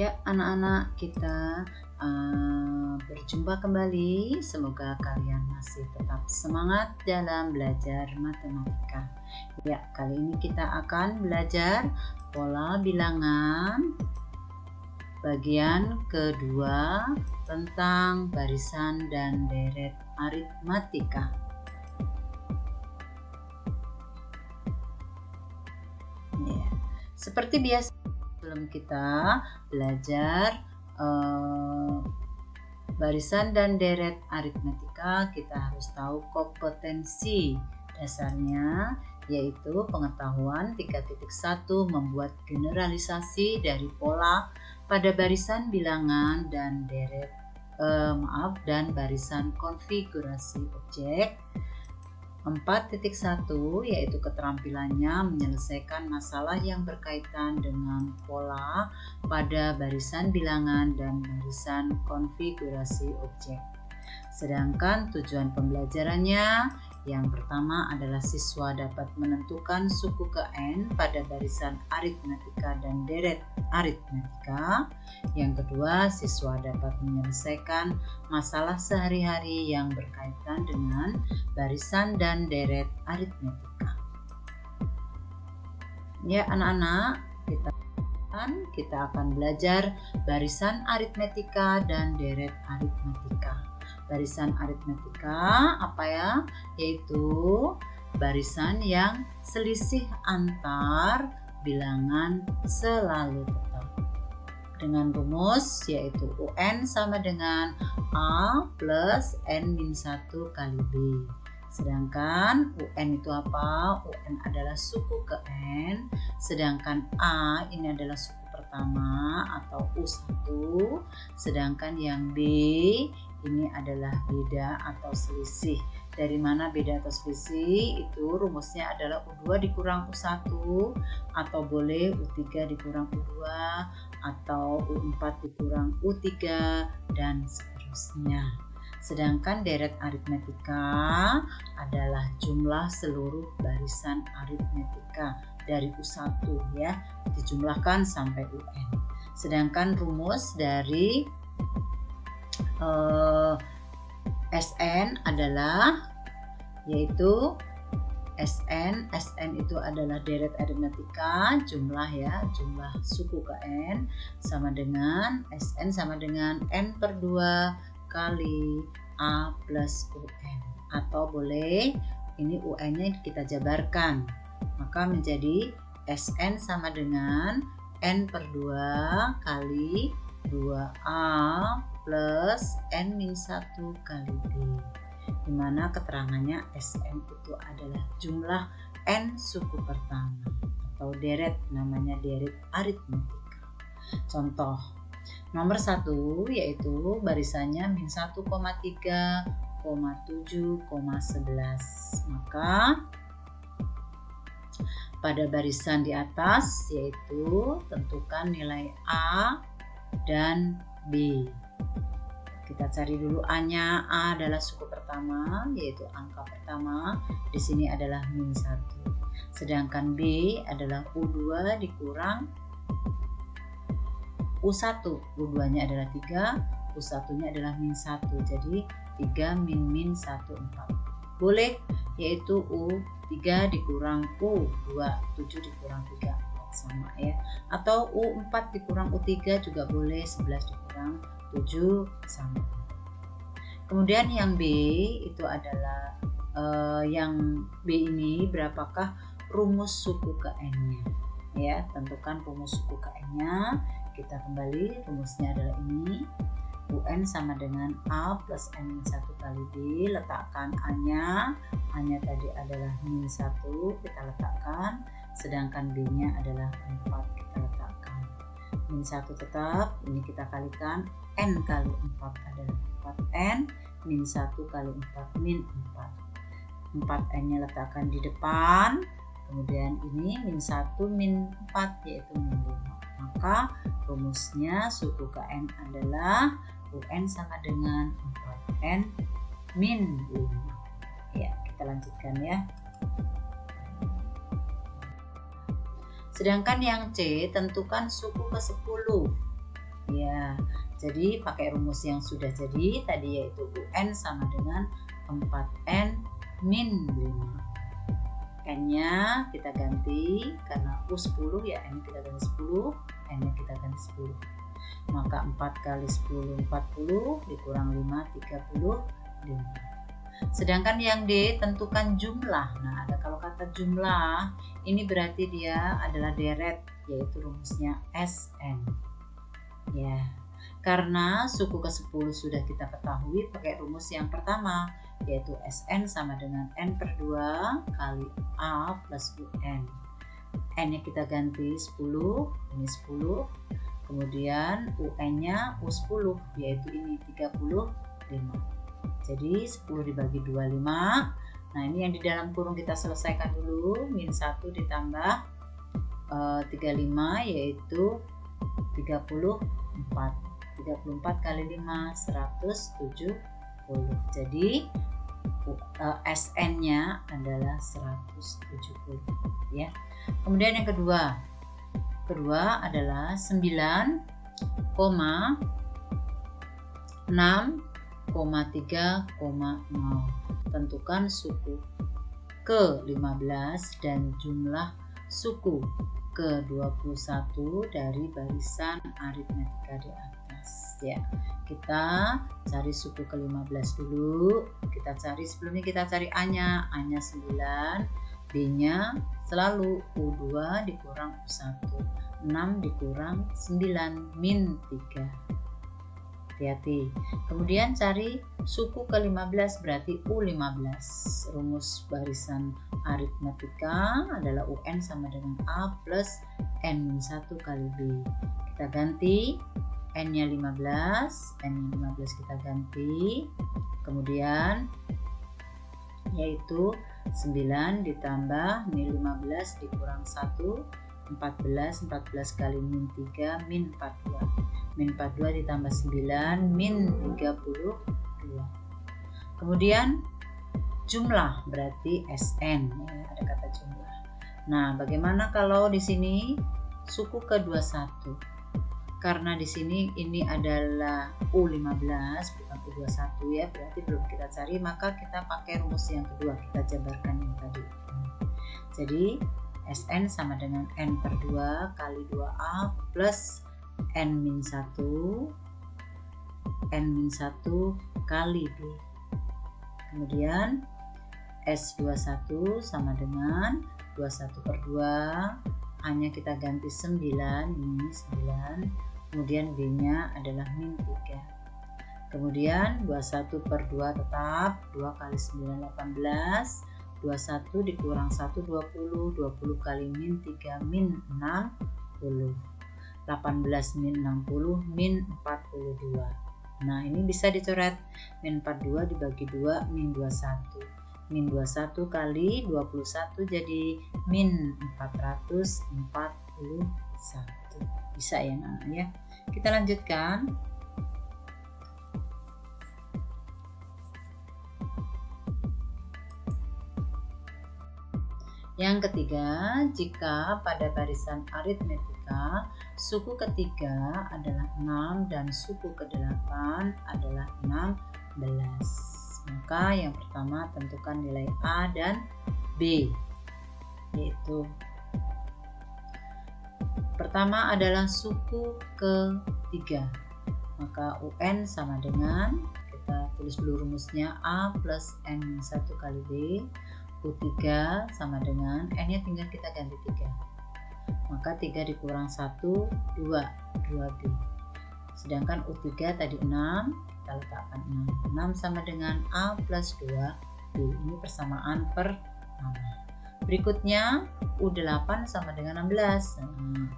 Ya, anak-anak, kita berjumpa kembali. Semoga kalian masih tetap semangat dalam belajar matematika. Ya, kali ini kita akan belajar pola bilangan bagian kedua tentang barisan dan deret aritmatika. Ya, seperti biasa, sebelum kita belajar barisan dan deret aritmatika, kita harus tahu kompetensi dasarnya, yaitu pengetahuan 3.1 membuat generalisasi dari pola pada barisan bilangan dan deret dan barisan konfigurasi objek. 4.1 yaitu keterampilannya menyelesaikan masalah yang berkaitan dengan pola pada barisan bilangan dan barisan konfigurasi objek. Sedangkan tujuan pembelajarannya, yang pertama adalah siswa dapat menentukan suku ke N pada barisan aritmatika dan deret aritmatika. Yang kedua, siswa dapat menyelesaikan masalah sehari-hari yang berkaitan dengan barisan dan deret aritmatika. Ya, anak-anak, kita akan belajar barisan aritmatika dan deret aritmatika. Barisan aritmatika apa ya? Yaitu barisan yang selisih antar bilangan selalu tetap. Dengan rumus yaitu UN sama dengan A plus N-1 kali B. Sedangkan UN itu apa? UN adalah suku ke N, sedangkan A ini adalah suku pertama atau U1, sedangkan yang B ini adalah beda atau selisih. Dari mana beda atau selisih? Itu rumusnya adalah U2 dikurang U1, atau boleh U3 dikurang U2, atau U4 dikurang U3, dan seterusnya. Sedangkan deret aritmatika adalah jumlah seluruh barisan aritmatika dari U1 ya, dijumlahkan sampai UN. Sedangkan rumus dari SN adalah yaitu SN itu adalah deret aritmatika, jumlah ya, jumlah suku ke N sama dengan SN sama dengan N/2 kali A plus UN, atau boleh ini UN-nya kita jabarkan, maka menjadi SN sama dengan N/2 kali 2A plus N-1 kali B, dimana keterangannya SN itu adalah jumlah N suku pertama atau deret, namanya deret aritmatika. Contoh nomor 1 yaitu barisannya -3,7,11, maka pada barisan di atas yaitu tentukan nilai A dan B. Kita cari dulu A-nya. A adalah suku pertama, yaitu angka pertama. Di sini adalah -1. Sedangkan B adalah U2 dikurang U1. U2-nya adalah 3, U1-nya adalah -1. Jadi 3 min 1, 4. Boleh, yaitu U3 dikurang U2, 7 dikurang 3, 4 sama ya. Atau U4 dikurang U3 juga boleh, 11 dikurang 7 sama. Kemudian yang B itu adalah yang B ini berapakah rumus suku ke N-nya ya, tentukan rumus suku ke N-nya. Kita kembali, rumusnya adalah ini, UN sama dengan A plus N-1 kali B. Letakkan A-nya tadi adalah -1, kita letakkan, sedangkan B-nya adalah 4, kita letakkan. -1 tetap, ini kita kalikan, N kali 4 adalah 4N, -1 kali 4 min 4. 4N-nya letakkan di depan, kemudian ini -1 min 4 yaitu min 5. Maka rumusnya suku ke N adalah UN sama dengan 4N min 5. Ya, kita lanjutkan ya. Sedangkan yang C, tentukan suku ke 10. Ya, jadi pakai rumus yang sudah jadi tadi, yaitu UN sama dengan 4N min 5. N-nya kita ganti, karena U 10 ya, N kita ganti 10, N-nya kita ganti 10. Maka 4 kali 10 40 dikurang 5 35. Sedangkan yang D tentukan jumlah. Nah, ada kalau kata jumlah ini berarti dia adalah deret, yaitu rumusnya SN. Ya, karena suku ke-10 sudah kita ketahui pakai rumus yang pertama, yaitu SN sama dengan N/2 kali A plus UN. N-nya kita ganti 10, ini 10. Kemudian UN-nya U10, yaitu ini 35. Jadi 10 dibagi 25. Nah, ini yang di dalam kurung kita selesaikan dulu. Min 1 ditambah 35, yaitu 34. 34 kali 5 170. Jadi SN-nya adalah 170 ya. Kemudian yang kedua adalah 9,6,3,0. Tentukan suku ke-15 dan jumlah suku ke-21 dari barisan aritmetika di atas ya. Kita cari suku ke-15 dulu. Sebelumnya kita cari A-nya. A-nya 9, B-nya selalu U2 dikurang U1, 6 dikurang 9 min 3. Hati-hati. Kemudian cari suku ke-15 berarti U15. Rumus barisan aritmetika adalah UN sama dengan A plus N-1 kali B. Kita ganti N-nya 15, N-nya 15 kita ganti. Kemudian yaitu 9 ditambah min 15 dikurang 1, 14 kali min 3 min 42. Min 42 ditambah 9 min 32. Kemudian jumlah berarti SN ya, ada kata jumlah. Nah, bagaimana kalau di sini suku ke-21? Karena di sini ini adalah U15 bukan U21 ya, berarti belum kita cari, maka kita pakai rumus yang kedua, kita jabarkan yang tadi. Jadi SN sama dengan N/2 kali 2A plus N-1 kali B. Kemudian S21 sama dengan 21/2, A-nya kita ganti 9, ini 9. Kemudian B-nya adalah min 3. Kemudian 21/2 tetap, 2 kali 9 18, 21 dikurang 1 20, 20 kali min 3 min 60, 18 min 60 min 42. Nah, ini bisa dicoret, min 42 dibagi 2 min 21. Min 21 kali 21 jadi min 441. Bisa ya, nah, ya. Kita lanjutkan. Yang ketiga, jika pada barisan aritmetika suku ketiga adalah 6 dan suku ke-8 adalah 16, maka yang pertama tentukan nilai A dan B, yaitu pertama adalah suku ke-3, maka UN sama dengan, kita tulis dulu rumusnya, A plus N-1 kali B. U3 sama dengan N-nya tinggal kita ganti 3, maka 3 dikurang 1 2 2B. Sedangkan U3 tadi 6, kita letakkan 6 sama dengan A plus 2B. Ini persamaan pertama. Berikutnya U8 sama dengan 16.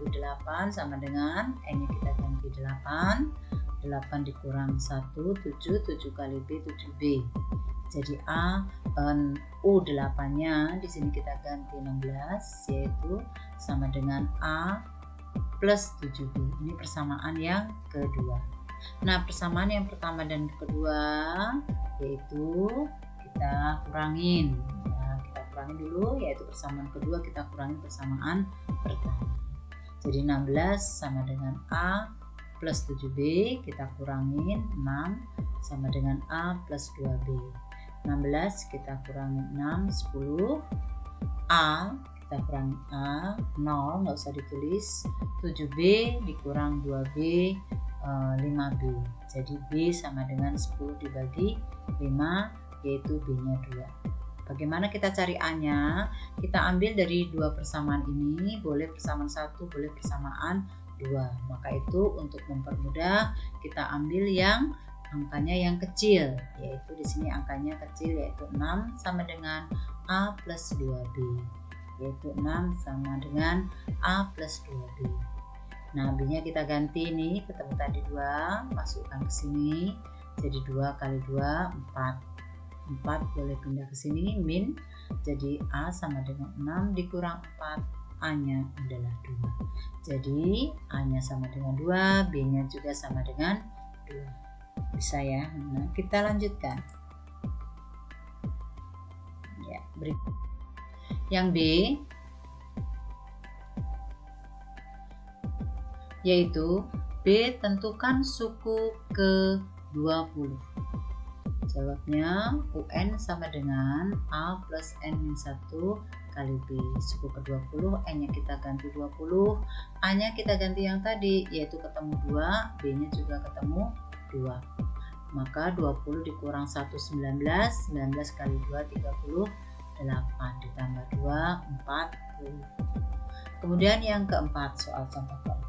U8 sama dengan N-nya kita ganti 8 dikurang 1 7 kali B 7B. Jadi U8-nya di sini kita ganti 16, yaitu sama dengan A plus 7B. Ini persamaan yang kedua. Nah, persamaan yang pertama dan kedua yaitu kita kurangin. Ya, kita kurangin dulu, yaitu persamaan kedua kita kurangin persamaan pertama. Jadi 16 sama dengan A plus 7B, kita kurangin 6 sama dengan A plus 2B. 16 kita kurangin 6, 10. A kita kurangin A, 0 nggak usah ditulis. 7B dikurang 2B, 5B. Jadi B sama dengan 10 dibagi 5, yaitu B nya 2. Bagaimana kita cari A nya? Kita ambil dari dua persamaan ini, boleh persamaan 1, boleh persamaan 2. Maka itu untuk mempermudah kita ambil yang angkanya yang kecil, yaitu di sini angkanya kecil, yaitu 6 sama dengan A plus 2B, yaitu 6 sama dengan A plus 2B. Nah, B-nya kita ganti nih, ketemu tadi 2, masukkan ke sini, jadi 2 kali 2, 4. 4 boleh pindah ke sini, min, jadi A sama dengan 6 dikurang 4, A-nya adalah 2. Jadi A-nya sama dengan 2, B-nya juga sama dengan 2. Bisa ya. Nah, kita lanjutkan. Ya, berikut. Yang B yaitu B tentukan suku ke 20. Jawabnya UN sama dengan A plus N-1 kali B. Suku ke 20, N-nya kita ganti 20, A-nya kita ganti yang tadi, yaitu ketemu 2, B-nya juga ketemu 2. Maka 20 dikurang 1, 19, 19 kali 2, 38, ditambah 2, 40. Kemudian yang keempat, soal contoh keempat.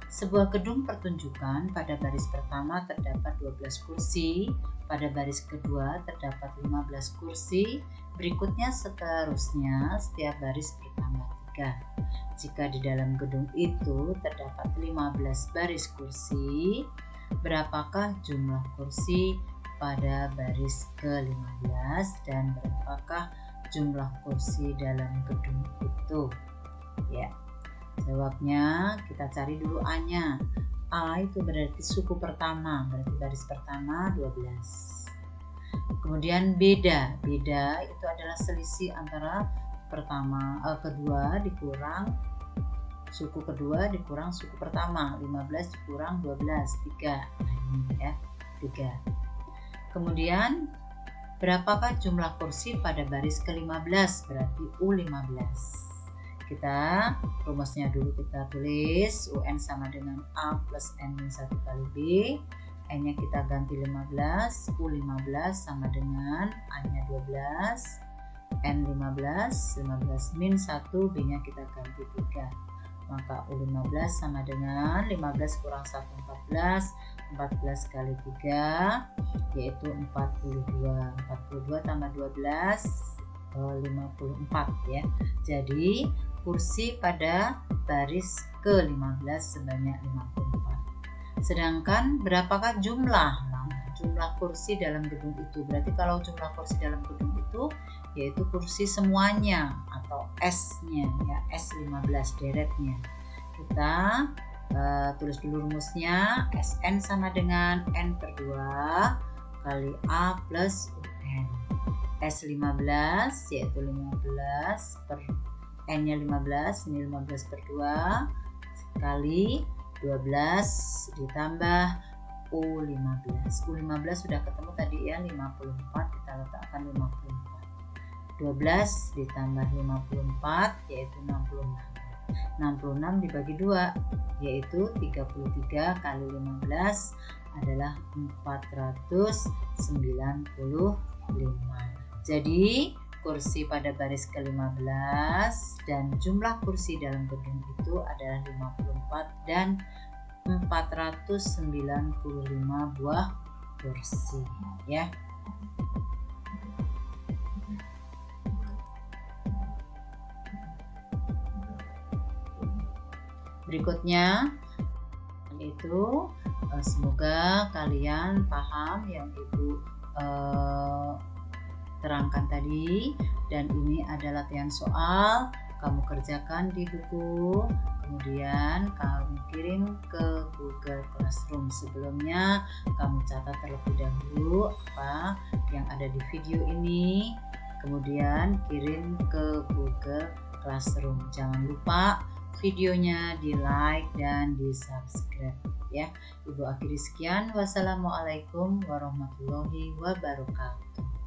Sebuah gedung pertunjukan, pada baris pertama terdapat 12 kursi, pada baris kedua terdapat 15 kursi, berikutnya seterusnya setiap baris bertambah 3. Jika di dalam gedung itu terdapat 15 baris kursi, berapakah jumlah kursi pada baris ke-15 dan berapakah jumlah kursi dalam gedung itu? Ya. Jawabnya kita cari dulu A-nya. A itu berarti suku pertama, berarti baris pertama 12. Kemudian beda itu adalah selisih antara kedua dikurang suku kedua dikurang suku pertama, 15 dikurang 12, 3. Nah, ini ya, 3. Kemudian berapakah jumlah kursi pada baris ke-15, berarti U15. Kita rumusnya dulu kita tulis, UN sama dengan A plus N-1 kali B, N-nya kita ganti 15, U15 sama dengan A-nya 12, N15, 15 min 1, B-nya kita ganti 3. Maka U15 sama dengan 15 kurang 1, 14, 14 kali 3, yaitu 42. 42 tambah 12, 54 ya. Jadi kursi pada baris ke-15 sebanyak 54. Sedangkan berapakah jumlah? Nah, jumlah kursi dalam gedung itu. Berarti kalau jumlah kursi dalam gedung itu yaitu kursi semuanya atau S-nya ya, S15 deretnya. Kita tulis dulu rumusnya. SN sama dengan N per 2 kali A plus UN. S15 yaitu 15 per N-nya 15, ini 15 per 2 kali 12 ditambah U15. U15 sudah ketemu tadi ya, 54, kita letakkan 54. 12 ditambah 54 yaitu 66. 66 dibagi 2 yaitu 33 kali 15 adalah 495. Jadi kursi pada baris ke-15 dan jumlah kursi dalam gedung itu adalah 54 dan 495 buah kursi ya. Berikutnya itu semoga kalian paham yang Ibu terangkan tadi, dan ini adalah latihan soal, kamu kerjakan di buku, kemudian kamu kirim ke Google Classroom. Sebelumnya kamu catat terlebih dahulu apa yang ada di video ini, kemudian kirim ke Google Classroom. Jangan lupa videonya, di like dan di subscribe ya. Ibu akhiri sekian, wassalamualaikum warahmatullahi wabarakatuh.